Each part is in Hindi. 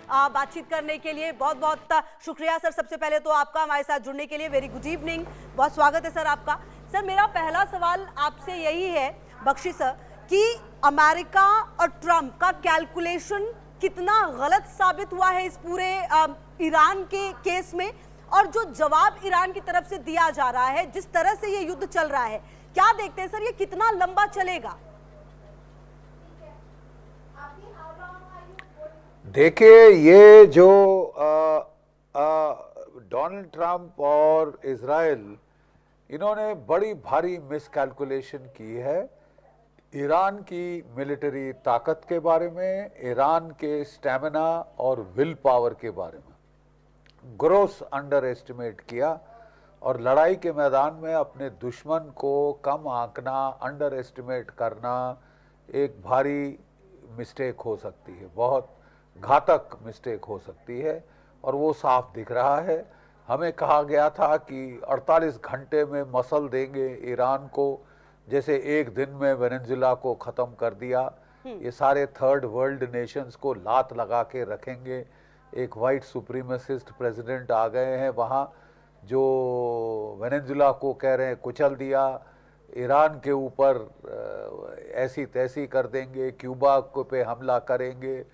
बातचीत करने के लिए। बहुत बहुत शुक्रिया सर, सबसे पहले तो आपका हमारे साथ जुड़ने के लिए। वेरी गुड इवनिंग, बहुत स्वागत है सर आपका। सर मेरा पहला सवाल आपसे यही है बख्शी सर कि अमेरिका और ट्रंप का कैलकुलेशन कितना गलत साबित हुआ है इस पूरे ईरान के केस में, और जो जवाब ईरान की तरफ से दिया जा रहा है, जिस तरह से ये युद्ध चल रहा है, क्या देखते हैं सर ये कितना लंबा चलेगा? देखिए, ये जो डोनाल्ड ट्रंप और इजराइल, इन्होंने बड़ी भारी मिसकैलकुलेशन की है ईरान की मिलिट्री ताकत के बारे में, ईरान के स्टैमिना और विल पावर के बारे में। ग्रोस अंडर एस्टिमेट किया और लड़ाई के मैदान में अपने दुश्मन को कम आंकना, अंडर एस्टिमेट करना एक भारी मिस्टेक हो सकती है, बहुत घातक मिस्टेक हो सकती है, और वो साफ दिख रहा है। हमें कहा गया था कि 48 घंटे में मसल देंगे ईरान को, जैसे एक दिन में वेनेजुला को ख़त्म कर दिया। ये सारे थर्ड वर्ल्ड नेशंस को लात लगा के रखेंगे। एक वाइट सुप्रीमेसिस्ट प्रेसिडेंट आ गए हैं वहाँ, जो वेनेजुला को कह रहे हैं कुचल दिया, ईरान के ऊपर ऐसी तैसी कर देंगे, क्यूबा को पे हमला करेंगे,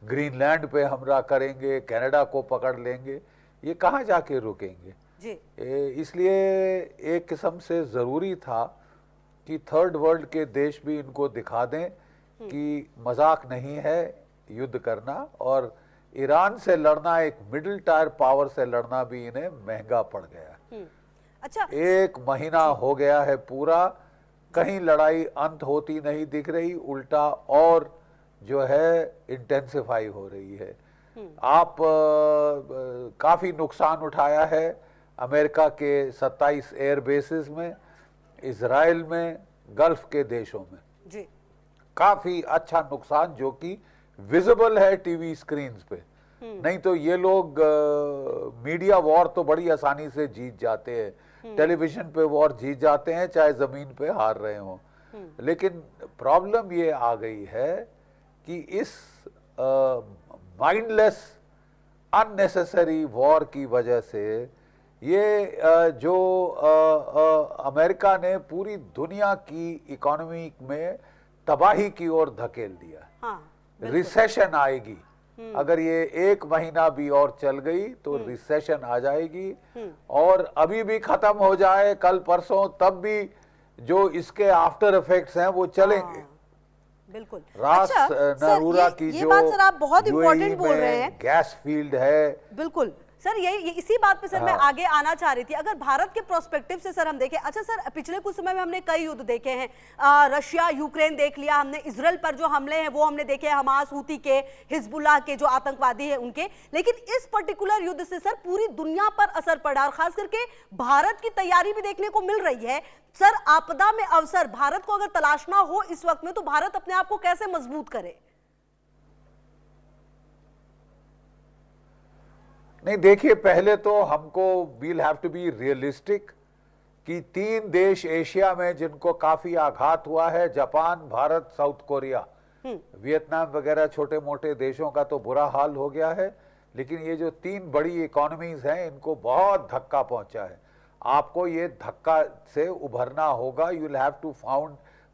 ग्रीनलैंड पे हमला करेंगे, कनाडा को पकड़ लेंगे। ये कहाँ जाके रुकेंगे जी? इसलिए एक किस्म से ज़रूरी था कि थर्ड वर्ल्ड के देश भी इनको दिखा दें कि मजाक नहीं है युद्ध करना, और ईरान से लड़ना, एक मिडिल टायर पावर से लड़ना भी इन्हें महंगा पड़ गया। अच्छा, 1 महीना हो गया है पूरा, कहीं लड़ाई अंत होती नहीं दिख रही, उल्टा और जो है इंटेंसिफाई हो रही है। आप काफी नुकसान उठाया है अमेरिका के 27 एयर बेसिस में, इजराइल में, गल्फ के देशों में जी। काफी अच्छा नुकसान जो कि विजिबल है टीवी स्क्रीन्स पे। नहीं तो ये लोग मीडिया वॉर तो बड़ी आसानी से जीत जाते हैं, टेलीविजन पे वॉर जीत जाते हैं चाहे जमीन पे हार रहे हों। लेकिन प्रॉब्लम ये आ गई है कि इस माइंडलेस अननेसेसरी वॉर की वजह से ये जो अमेरिका ने पूरी दुनिया की इकोनॉमी में तबाही की ओर धकेल दिया। हाँ, रिसेशन आएगी अगर ये 1 महीना भी और चल गई तो रिसेशन आ जाएगी, और अभी भी खत्म हो जाए कल परसों तब भी जो इसके आफ्टर इफेक्ट्स हैं वो चलेंगे। बिल्कुल। रास नरूरा की ये बात सर आप बहुत इंपॉर्टेंट बोल रहे हैं, गैस फील्ड है। बिल्कुल सर, ये इसी बात पे सर मैं आगे आना चाह रही थी। अगर भारत के प्रोस्पेक्टिव से सर हम देखें, अच्छा सर पिछले कुछ समय में हमने कई युद्ध देखे हैं, रशिया यूक्रेन देख लिया हमने, इजराइल पर जो हमले हैं वो हमने देखे, हमास हूती के, हिजबुल्लाह के जो आतंकवादी हैं उनके, लेकिन इस पर्टिकुलर युद्ध से सर पूरी दुनिया पर असर पड़ा, और खास करके भारत की तैयारी भी देखने को मिल रही है। सर आपदा में अवसर भारत को अगर तलाशना हो इस वक्त में, तो भारत अपने आप को कैसे मजबूत करे? नहीं, देखिए, पहले तो हमको we'll have to be realistic कि 3 देश एशिया में जिनको काफी आघात हुआ है, Japan, Bharat, south Korea, Vietnam वगैरह छोटे मोटे देशों का तो बुरा हाल हो गया है, लेकिन ये जो 3 बड़ी इकोनॉमीज हैं इनको बहुत धक्का पहुंचा है। आपको ये धक्का से उभरना होगा। You will have to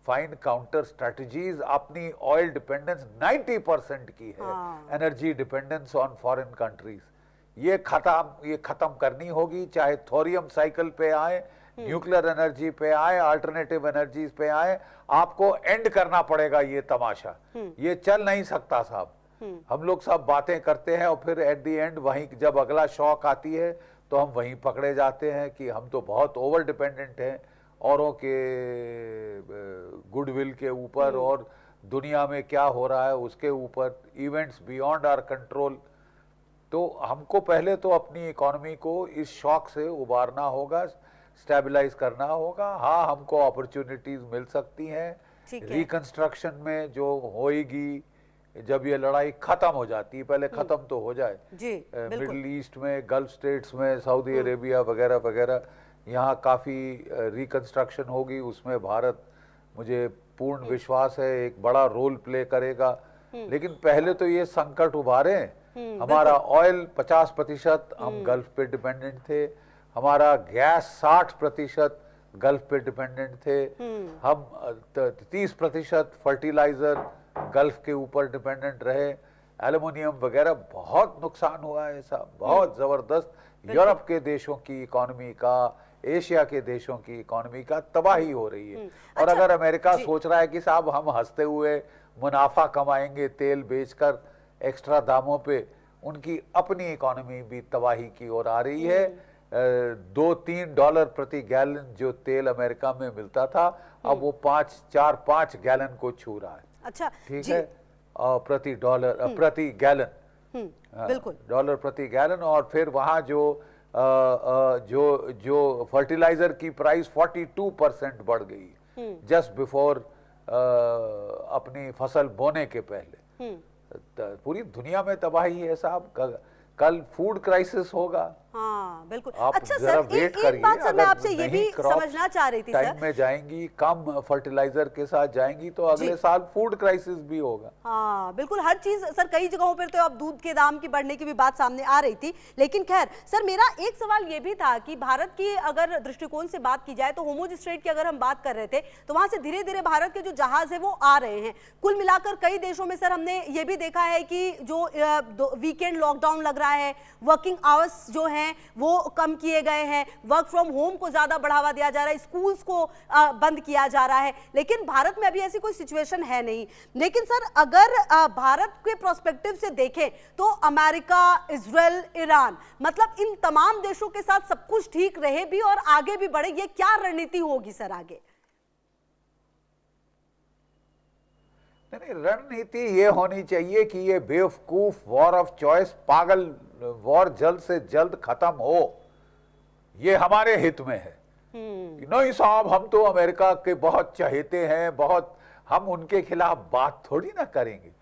find counter strategies. अपनी ऑयल डिपेंडेंस 90% की है, energy dependence on foreign countries, ये खत्म करनी होगी। चाहे थोरियम साइकिल पे आए, न्यूक्लियर एनर्जी पे आए, अल्टरनेटिव एनर्जीज पे आए, आपको एंड करना पड़ेगा ये तमाशा। ये चल नहीं सकता साहब। हम लोग सब बातें करते हैं और फिर एट द एंड वहीं जब अगला शॉक आती है तो हम वहीं पकड़े जाते हैं कि हम तो बहुत ओवर डिपेंडेंट हैं औरों के गुडविल के ऊपर और दुनिया में क्या हो रहा है उसके ऊपर, इवेंट्स बियॉन्ड आवर कंट्रोल। तो हमको पहले तो अपनी इकोनॉमी को इस शॉक से उबारना होगा, स्टेबलाइज करना होगा। हाँ, हमको अपॉर्चुनिटीज मिल सकती हैं रिकंस्ट्रक्शन में जो होएगी जब ये लड़ाई खत्म हो जाती है। पहले खत्म तो हो जाए मिडिल ईस्ट में, गल्फ स्टेट्स में, सऊदी अरेबिया वगैरह वगैरह, यहाँ काफ़ी रिकंस्ट्रक्शन होगी। उसमें भारत, मुझे पूर्ण विश्वास है, एक बड़ा रोल प्ले करेगा। लेकिन पहले तो ये संकट उभारे हमारा ऑयल 50% हम गल्फ पे डिपेंडेंट थे, हमारा गैस 60% गल्फ पे डिपेंडेंट थे, हम 30% फर्टिलाइजर गल्फ के ऊपर डिपेंडेंट रहे, एल्युमिनियम वगैरह बहुत नुकसान हुआ है साहब, बहुत जबरदस्त। यूरोप के देशों की इकोनॉमी का, एशिया के देशों की इकोनॉमी का तबाही हो रही है। और अगर अमेरिका सोच रहा है कि साहब हम हंसते हुए मुनाफा कमाएंगे तेल बेचकर एक्स्ट्रा दामों पे, उनकी अपनी इकोनॉमी भी तबाही की ओर आ रही है। $2-3 प्रति गैलन जो तेल अमेरिका में मिलता था, अब वो 4-5 गैलन को छू रहा है। अच्छा, ठीक है, प्रति डॉलर प्रति गैलन, बिल्कुल डॉलर प्रति गैलन। और फिर वहां जो फर्टिलाइजर की प्राइस 42% बढ़ गई जस्ट बिफोर अपनी फसल बोने के पहले। पूरी दुनिया में तबाही है साहब, कल फूड क्राइसिस होगा। हाँ बिल्कुल। अच्छा सर, एक बात सर मैं आपसे ये भी समझना चाह रही थी सर, टाइम में जाएंगी, कम फर्टिलाइजर के साथ जाएंगी तो अगले साल फूड क्राइसिस भी होगा। हाँ बिल्कुल, हर चीज सर, कई जगहों पर तो अब दूध के दाम की बढ़ने की भी बात सामने आ रही थी। लेकिन खैर सर, मेरा एक सवाल ये भी था कि भारत की अगर दृष्टिकोण से बात की जाए तो होर्मुज स्ट्रेट की अगर हम बात कर रहे थे तो वहां से धीरे धीरे भारत के जो जहाज है वो आ रहे हैं। कुल मिलाकर कई देशों में सर हमने ये भी देखा है कि जो वीकेंड लॉकडाउन लग रहा है, वर्किंग आवर्स जो हैं वो कम किए गए हैं, वर्क फ्रॉम होम को ज्यादा बढ़ावा दिया जा रहा है, स्कूल्स को बंद किया जा रहा है। लेकिन भारत में अभी ऐसी कोई सिचुएशन है नहीं। लेकिन सर अगर भारत के प्रोस्पेक्टिव से देखें तो अमेरिका, इजराइल, ईरान, मतलब इन तमाम देशों के साथ सब कुछ ठीक रहे भी और आगे भी बढ़े, ये क्या रणनीति होगी सर आगे? नहीं, रणनीति ये होनी चाहिए कि ये बेवकूफ वॉर ऑफ चॉइस, पागल वॉर जल्द से जल्द खत्म हो, ये हमारे हित में है। नहीं साहब, हम तो अमेरिका के बहुत चहेते हैं, बहुत, हम उनके खिलाफ बात थोड़ी ना करेंगे।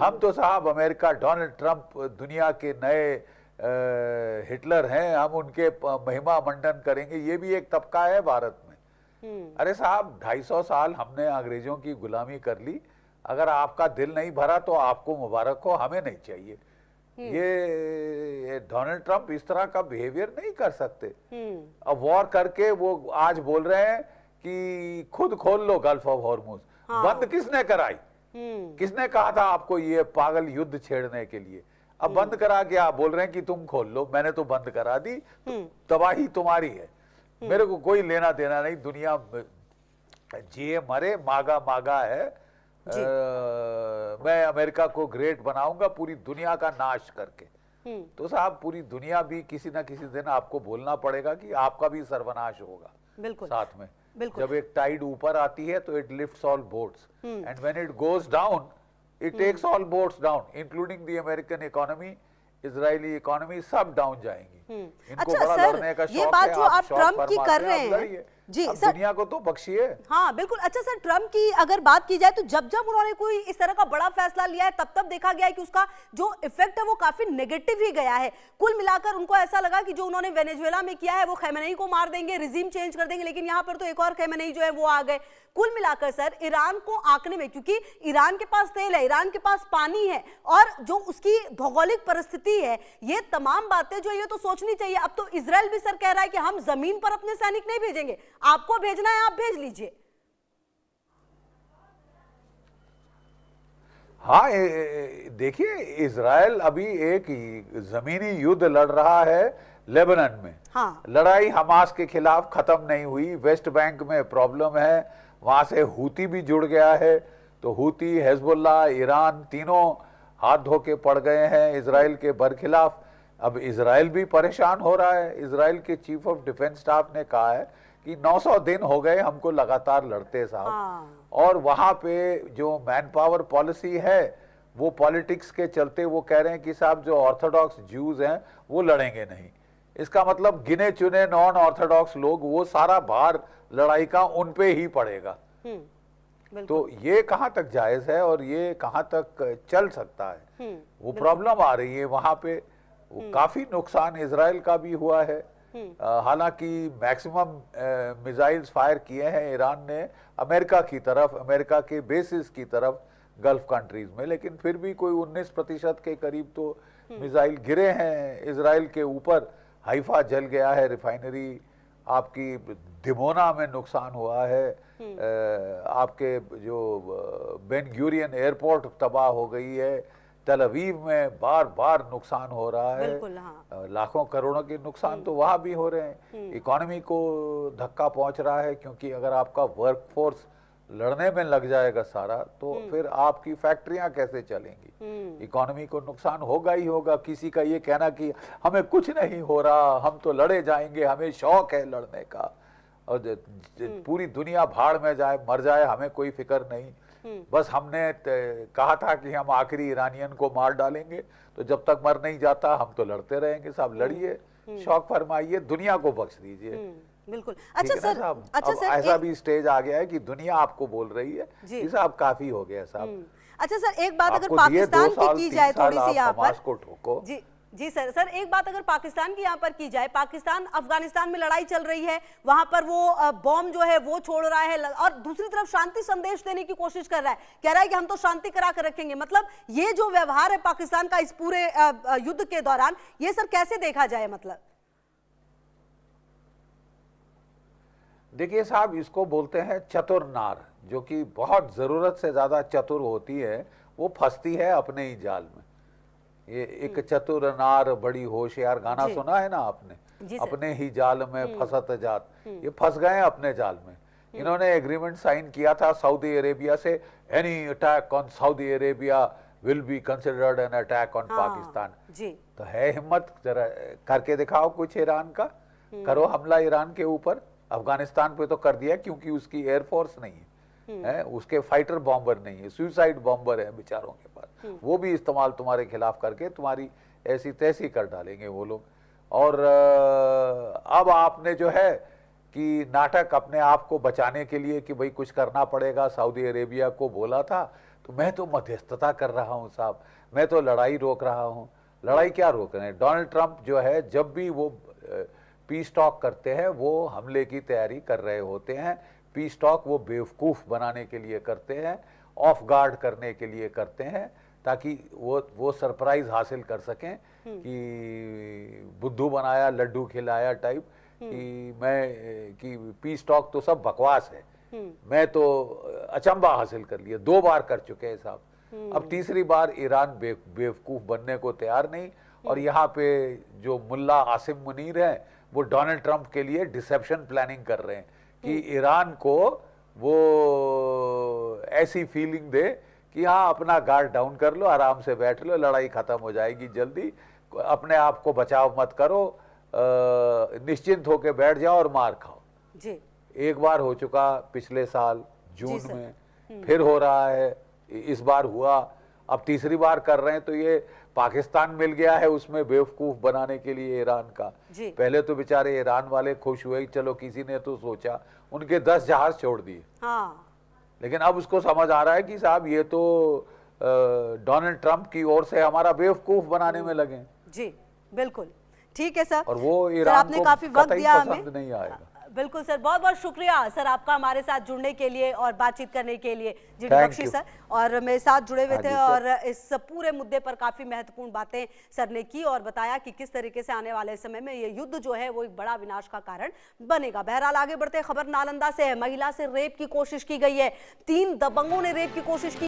हम तो साहब अमेरिका, डोनाल्ड ट्रंप दुनिया के नए हिटलर हैं, हम उनके महिमा मंडन करेंगे, ये भी एक तबका है भारत में। अरे साहब, 250 साल हमने अंग्रेजों की गुलामी कर ली, अगर आपका दिल नहीं भरा तो आपको मुबारक हो, हमें नहीं चाहिए। ये डोनाल्ड ट्रंप इस तरह का बिहेवियर नहीं कर सकते। अब वॉर करके वो आज बोल रहे हैं कि खुद खोल लो गल्फ ऑफ हॉर्मुज। बंद किसने कराई? किसने कहा था आपको ये पागल युद्ध छेड़ने के लिए? अब बंद करा के आप बोल रहे हैं कि तुम खोल लो। मैंने तो बंद करा दी, तो तबाही तुम्हारी है, मेरे को कोई लेना देना नहीं। दुनिया जिए मरे, मागा मागा है। मैं अमेरिका को ग्रेट बनाऊंगा पूरी दुनिया का नाश करके। तो साहब, पूरी दुनिया भी किसी ना किसी दिन आपको बोलना पड़ेगा कि आपका भी सर्वनाश होगा। बिल्कुल साथ में बिल्कुल। जब एक टाइड ऊपर आती है तो it lifts all boats, and when it goes down it takes all boats down, including the American economy, Israeli economy, सब डाउन जाएंगी। इनको अच्छा बड़ा लड़ने का ये शौक बात है, जो आप आप शौक ट्रम्प की फरमाते कर हैं, रहे आप हैं लड़िए। जी अब सर, दुनिया को तो बख्शिए। हाँ बिल्कुल। अच्छा सर, ट्रम्प की अगर बात की जाए तो जब जब उन्होंने कोई इस तरह का बड़ा फैसला लिया है तब तब देखा गया है कि उसका जो इफेक्ट है वो काफी नेगेटिव ही गया है। कुल मिलाकर उनको ऐसा लगा कि जो उन्होंने वेनेजुएला में किया है वो खमेनेई को मार देंगे, रिजीम चेंज कर देंगे, लेकिन यहाँ पर तो एक और खमेनेई जो है वो आ गए। कुल मिलाकर सर ईरान को आंकने में, क्योंकि ईरान के पास तेल है, ईरान के पास पानी है और जो उसकी भौगोलिक परिस्थिति है, ये तमाम बातें जो ये तो सोचनी चाहिए। अब तो इजराइल भी सर कह रहा है कि हम जमीन पर अपने सैनिक नहीं भेजेंगे, आपको भेजना है आप भेज लीजिए। हाँ, देखिए, इजराइल अभी एक जमीनी युद्ध लड़ रहा है लेबनान में। हाँ। लड़ाई हमास के खिलाफ खत्म नहीं हुई, वेस्ट बैंक में प्रॉब्लम है, वहां से हूती भी जुड़ गया है। तो हूती, हिजबुल्लाह, ईरान तीनों हाथ धो के पड़ गए हैं इजराइल के बरखिलाफ। अब इजराइल भी परेशान हो रहा है। इजराइल के चीफ ऑफ डिफेंस स्टाफ ने कहा है कि 900 दिन हो गए हमको लगातार लड़ते साहब। हाँ। और वहां पे जो मैन पावर पॉलिसी है वो पॉलिटिक्स के चलते वो कह रहे हैं कि साहब जो ऑर्थोडॉक्स ज्यूज हैं वो लड़ेंगे नहीं। इसका मतलब गिने चुने नॉन ऑर्थोडॉक्स लोग, वो सारा भार लड़ाई का उन पे ही पड़ेगा। तो ये कहां तक जायज है और ये कहां तक चल सकता है? वो प्रॉब्लम आ रही है वहां पे। वो काफी नुकसान इजराइल का भी हुआ है। हालांकि मैक्सिमम मिसाइल्स फायर किए हैं ईरान ने अमेरिका की तरफ, अमेरिका के बेसिस की तरफ, गल्फ कंट्रीज में, लेकिन फिर भी कोई 19% के करीब तो मिसाइल गिरे हैं इजराइल के ऊपर। हाइफा जल गया है, रिफाइनरी आपकी दिमोना में नुकसान हुआ है, आपके जो बेन गुरियन एयरपोर्ट तबाह हो गई है, तल अवीव में बार बार नुकसान हो रहा है। हाँ। लाखों करोड़ों के नुकसान तो वहां भी हो रहे हैं। इकोनॉमी को धक्का पहुंच रहा है, क्योंकि अगर आपका वर्कफोर्स लड़ने में लग जाएगा सारा, तो फिर आपकी फैक्ट्रियां कैसे चलेंगी? इकोनॉमी को नुकसान होगा ही होगा। किसी का ये कहना कि हमें कुछ नहीं हो रहा, हम तो लड़े जाएंगे, हमें शौक है लड़ने का, और पूरी दुनिया भाड़ में जाए मर जाए हमें कोई फिक्र नहीं, बस हमने कहा था कि हम आखिरी ईरानियन को मार डालेंगे, तो जब तक मर नहीं जाता हम तो लड़ते रहेंगे। साहब लड़िए, शौक फरमाइए, दुनिया को बख्श दीजिए। बिल्कुल। अच्छा सर, अच्छा सर, ऐसा भी स्टेज आ गया है कि दुनिया आपको बोल रही है कि साहब काफी हो गया साहब। अच्छा सर, एक बात अगर पाकिस्तान की जाए थोड़ी सी यहाँ पर, को ठोको। जी सर, एक बात अगर पाकिस्तान की यहाँ पर की जाए, पाकिस्तान अफगानिस्तान में लड़ाई चल रही है, वहां पर वो बॉम्ब जो है वो छोड़ रहा है, और दूसरी तरफ शांति संदेश देने की कोशिश कर रहा है, कह रहा है कि हम तो शांति करा कर रखेंगे। मतलब ये जो व्यवहार है पाकिस्तान का इस पूरे युद्ध के दौरान, ये सर कैसे देखा जाए? मतलब देखिए साहब, इसको बोलते हैं चतुर नार, जो कि बहुत जरूरत से ज्यादा चतुर होती है, वो फंसती है अपने ही जाल में। ये एक चतुर नार बड़ी होशियार गाना सुना है ना आपने, अपने ही जाल में फंसत जात। ये फंस गए अपने जाल में। इन्होंने एग्रीमेंट साइन किया था सऊदी अरेबिया से, any attack on Saudi Arabia will be considered an attack on Pakistan. तो है हिम्मत, जरा करके दिखाओ कुछ ईरान का, करो हमला ईरान के ऊपर। अफगानिस्तान पे तो कर दिया, क्योंकि उसकी एयरफोर्स नहीं है, उसके फाइटर बॉम्बर नहीं है, सुसाइड बॉम्बर है बेचारों के पास, वो भी इस्तेमाल तुम्हारे खिलाफ करके तुम्हारी ऐसी तैसी कर डालेंगे वो लोग। और अब आपने जो है कि नाटक अपने आप को बचाने के लिए कि भाई कुछ करना पड़ेगा, सऊदी अरेबिया को बोला था, तो मैं तो मध्यस्थता कर रहा हूं साहब, मैं तो लड़ाई रोक रहा हूं। लड़ाई क्या रोक रहे हैं? डोनाल्ड ट्रंप जो है, जब भी वो पीस टॉक करते हैं, वो हमले की तैयारी कर रहे होते हैं। पीस टॉक वो बेवकूफ बनाने के लिए करते हैं, ऑफ गार्ड करने के लिए करते हैं, ताकि वो सरप्राइज हासिल कर सकें कि बुद्धू बनाया लड्डू खिलाया टाइप, कि पीस टॉक तो सब बकवास है, मैं तो अचंबा हासिल कर लिया। 2 बार कर चुके हैं साहब, अब तीसरी बार ईरान बेवकूफ बनने को तैयार नहीं। और यहाँ पे जो मुल्ला आसिम मुनीर हैं, वो डोनाल्ड ट्रंप के लिए डिसेप्शन प्लानिंग कर रहे हैं कि ईरान को वो ऐसी फीलिंग दे कि हाँ अपना गार्ड डाउन कर लो, आराम से बैठ लो, लड़ाई खत्म हो जाएगी जल्दी, अपने आप को बचाव मत करो, निश्चिंत होके बैठ जाओ और मार खाओ। जी। एक बार हो चुका पिछले साल जून में, फिर हो रहा है, इस बार हुआ, अब तीसरी बार कर रहे हैं। तो ये पाकिस्तान मिल गया है उसमें बेवकूफ बनाने के लिए ईरान का। पहले तो बेचारे ईरान वाले खुश हुए, चलो किसी ने तो सोचा, उनके 10 जहाज छोड़ दिए। लेकिन अब उसको समझ आ रहा है कि साहब ये तो डोनाल्ड ट्रंप की ओर से हमारा बेवकूफ बनाने में लगे। जी बिल्कुल, ठीक है सर। और वो ईरान को काफी वक्त दिया हमें, पसंद नहीं आएगा। बिल्कुल सर, बहुत बहुत शुक्रिया सर आपका हमारे साथ जुड़ने के लिए और बातचीत करने के लिए। जी बख्शी सर और मेरे साथ जुड़े हुए थे, और इस पूरे मुद्दे पर काफी महत्वपूर्ण बातें सर ने की और बताया कि किस तरीके से आने वाले समय में ये युद्ध जो है वो एक बड़ा विनाश का कारण बनेगा। बहरहाल आगे बढ़ते खबर नालंदा से है। महिला से रेप की कोशिश की गई है, 3 दबंगों ने रेप की कोशिश की।